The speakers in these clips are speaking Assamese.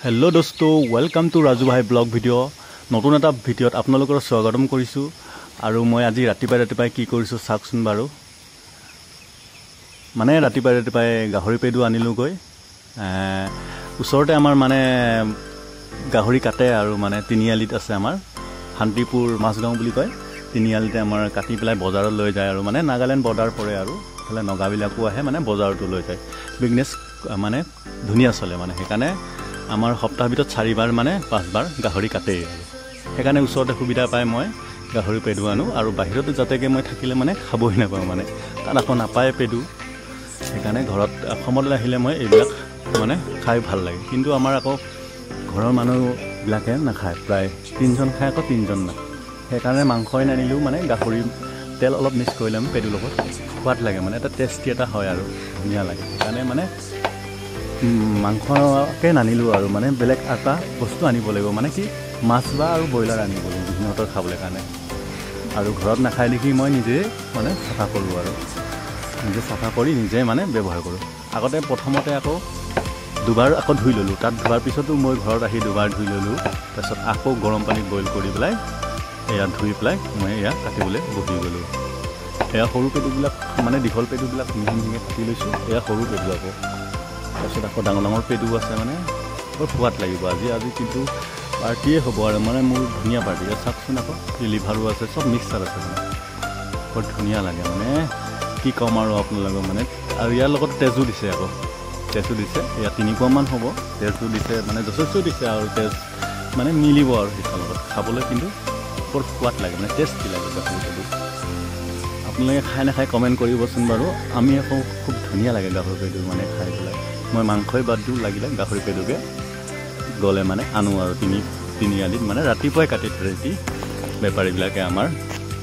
हेलो दोस्तों वेलकम टू राजू भाई ब्लॉग भिडिओ नतुन एटा भिडिओत आपनालोকৰ स्वागतम কৰিছো আৰু মই আজি ৰাতিপুৱাই কি কৰিছো চাওকচোন বাৰু মানে ৰাতিপুৱাই গাহৰি পেডু আনিলো গৈ ওচৰতে আমাৰ মানে গাহৰি কাটে আৰু মানে তিনিআলিত আছে আমাৰ শান্তিপুৰ মাছগাঁও বুলি কয় তিনিআলিতে আমাৰ কাটি পেলাই বজাৰত লৈ যায় আৰু মানে নাগালেণ্ড বৰ্ডাৰ পৰে আৰু ফলে নগাবিলাকো আহে মানে বজাৰটো লৈ যায় বিজনেছ মানে ধুনিয়া চলে মানে সেইকাৰণে আমাৰ সপ্তাহ ভিতৰত 4 বাৰ মানে 5 বাৰ গাহৰি কাটে সেইকাৰণে ওচৰতে সুবিধা পায় মই গাহৰি পেডু আনো আৰু বাহিৰতে যাতেকে মই থাকিলে মানে খাবই নাপাওঁ মানে তাত আকৌ নাপায় পেডু সেইকাৰণে ঘৰত অসমলৈ আহিলে মই এইবিলাক মানে খাই ভাল লাগে কিন্তু আমাৰ আকৌ ঘৰৰ মানুহবিলাকে নাখায় প্ৰায় 3জন খায় আকৌ 3জন না সেইকাৰণে মাংসই নানিলেও মানে গাহৰি তেল অলপ মিক্স কৰি ল'ম পেডুৰ লগত সোৱাদ লাগে মানে এটা টেষ্টি এটা হয় আৰু ধুনীয়া লাগে সেইকাৰণে মানে মাংসকে নানিলো আৰু মানে বেলেগ এটা বস্তু আনিব লাগিব মানে কি মাছ বা আৰু ব্ৰইলাৰ আনিব লাগিব সিহঁতৰ খাবলৈ কাৰণে আৰু ঘৰত নাখাই দেখি মই নিজে মানে চাফা কৰোঁ আৰু নিজে চাফা কৰি নিজে মানে ব্যৱহাৰ কৰোঁ আগতে প্ৰথমতে আকৌ দুবাৰ আকৌ ধুই ল'লোঁ তাত ধোৱাৰ পিছতো মই ঘৰত আহি দুবাৰ ধুই ল'লোঁ তাৰপিছত আকৌ গৰম পানীত বইল কৰি পেলাই এয়া ধুই পেলাই মই এয়া কাটিবলৈ বহি গ'লোঁ এয়া সৰু পেডুবিলাক মানে দীঘল পেডুবিলাক মিহি মিহিকৈ কাটি লৈছোঁ এয়া সৰু পেডু আকৌ তাৰপিছত আকৌ ডাঙৰ পেডু আছে মানে বৰ সোৱাদ লাগিব আজি কিন্তু পাৰ্টিয়ে হ'ব আৰু মানে মোৰ ধুনীয়া পাৰ্টি চাওকচোন আকৌ লিভাৰো আছে চব মিক্সাৰ আছে মানে বৰ ধুনীয়া লাগে মানে কি ক'ম আৰু আপোনালোকক মানে আৰু ইয়াৰ লগত তেজো দিছে আকৌ তেজো দিছে এয়া 3 পোৱামান হ'ব তেজো দিছে মানে যথেষ্ট দিছে আৰু তেজ মানে মিলিব আৰু সেইটোৰ লগত খাবলৈ কিন্তু বৰ সোৱাদ লাগে মানে টেষ্টি লাগে গাহৰি পেডু আপোনালোকে খাই নাখাই কমেণ্ট কৰিবচোন বাৰু আমি আকৌ খুব ধুনীয়া লাগে গাহৰি পেডু মানে খাই পেলাই মই মাংসই বাদ দিওঁ লাগিলে গাহৰি পেডুকে গ'লে মানে আনো আৰু তিনিআলিত মানে ৰাতিপুৱাই কাটি থৈ বেপাৰীবিলাকে আমাৰ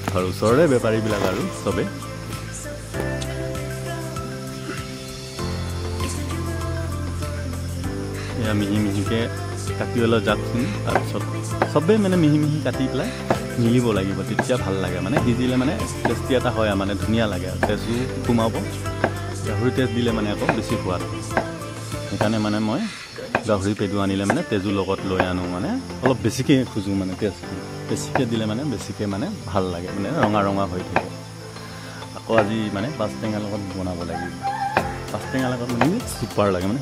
ঘৰৰ ওচৰৰে বেপাৰীবিলাক আৰু চবে এয়া মিহি মিহিকৈ কাটিবলৈ যাওকচোন তাৰপিছত চবেই মানে মিহি মিহি কাটি পেলাই মিলিব লাগিব তেতিয়া ভাল লাগে মানে সিজিলে মানে টেষ্টি এটা হয় মানে ধুনীয়া লাগে আৰু তেজো সোমাব গাহৰি তেজ দিলে মানে আকৌ বেছি সোৱাদ সেইকাৰণে মানে মই গাহৰি পেডু আনিলে মানে তেজৰ লগত লৈ আনো মানে অলপ বেছিকৈ খোজোঁ মানে তেজ বেছিকৈ দিলে মানে বেছিকৈ মানে ভাল লাগে মানে ৰঙা হৈ থাকে আকৌ আজি মানে পাঁচ টেঙাৰ লগত বনাব লাগিব পাঁচ টেঙাৰ লগত মানে চুপাৰ লাগে মানে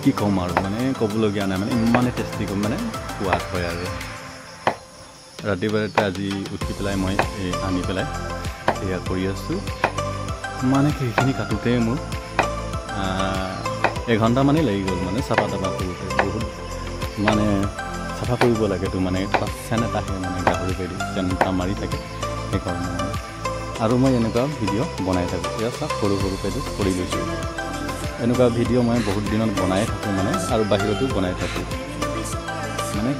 কি ক'ম আৰু মানে ক'বলগীয়া নাই মানে ইমানে টেষ্টি ক'ম মানে সোৱাদ হয় আৰু ৰাতিপুৱাই আজি উঠি পেলাই মই আনি পেলাই এয়া কৰি আছোঁ মানে সেইখিনি কাটোতে মোৰ 1 ঘণ্টা মানেই লাগি গ'ল মানে চাফা কৰোঁতে বহুত মানে চাফা কৰিব লাগেতো মানে চেন এটা আহে মানে গাহৰি পেডু চেন এটা মাৰি থাকে সেইকাৰণে মানে আৰু মই এনেকুৱা ভিডিঅ' বনাই থাকোঁ এয়া চাওক সৰু পেডু কৰি লৈছোঁ এনেকুৱা ভিডিঅ' মই বহুত দিনত বনাই থাকোঁ মানে আৰু বাহিৰতো বনাই থাকোঁ মানে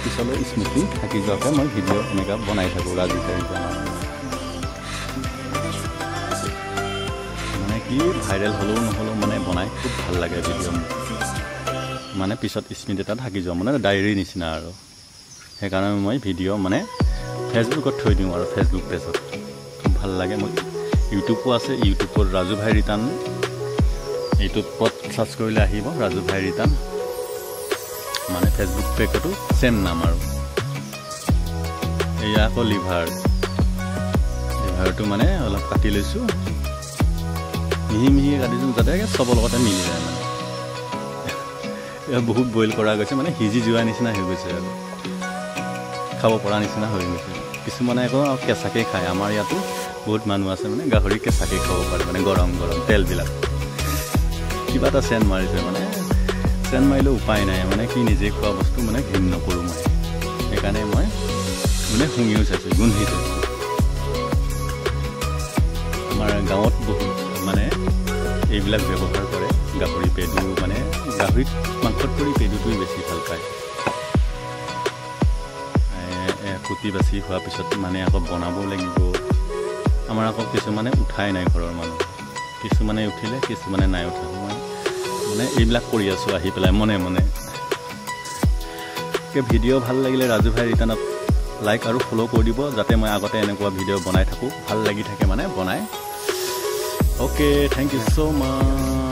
পিছলৈ স্মৃতি থাকি যোৱাকৈ মই ভিডিঅ' এনেকুৱা বনাই থাকোঁ ৰাজু কি ভাইৰেল হ'লেও নহ'লেও মানে বনাই খুব ভাল লাগে ভিডিঅ' মানে পিছত স্মৃতি এটা থাকি যোৱা মানে ডায়েৰীৰ নিচিনা আৰু সেইকাৰণে মই ভিডিঅ' মানে ফেচবুকত থৈ দিওঁ আৰু ফেচবুক পেজত খুব ভাল লাগে মই ইউটিউবো আছে ইউটিউবত ৰাজু ভাই ৰিটাৰ্ণ ইউটিউবত চাৰ্চ কৰিলে আহিব ৰাজু ভাই ৰিটাৰ্ণ মানে ফেচবুক পেজতো চেম নাম আৰু এয়া আকৌ লিভাৰটো মানে অলপ কাটি লৈছোঁ মিহি কাটিছোঁ যাতে চবৰ লগতে মিলি যায় মানে বহুত বইল কৰা গৈছে মানে সিজি যোৱা নিচিনা হৈ গৈছে আৰু খাব পৰা নিচিনা হৈ গৈছে কিছুমানে আকৌ কেঁচাকৈ খায় আমাৰ ইয়াতো বহুত মানুহ আছে মানে গাহৰি কেঁচাকৈ খাব পাৰে মানে গৰম তেলবিলাক কিবা এটা চেন মাৰিছে মানে চেন মাৰিলেও উপায় নাই মানে কি নিজে খোৱা বস্তু মানে ঘিণ নকৰোঁ মই সেইকাৰণে মই মানে শুঙিও চাইছোঁ গোন্ধি চাইছোঁ আমাৰ গাঁৱত বহুত মানে এইবিলাক ব্যৱহাৰ কৰে গাহৰি পেডু মানে গাহৰিত মাংসত কৰি পেডুটোৱে বেছি ভাল পায় কুটি বাচি হোৱাৰ পিছত মানে আকৌ বনাব লাগিব আমাৰ আকৌ কিছুমানে উঠাই নাই ঘৰৰ মানুহ কিছুমানে উঠিলে কিছুমানে নাই উঠা মই মানে এইবিলাক কৰি আছোঁ আহি পেলাই মনে ভিডিঅ' ভাল লাগিলে ৰাজু ভাই ৰিটাৰ্ণত লাইক আৰু ফ'ল' কৰি দিব যাতে মই আগতে এনেকুৱা ভিডিঅ' বনাই থাকোঁ ভাল লাগি থাকে মানে বনাই Okay, thank you so much.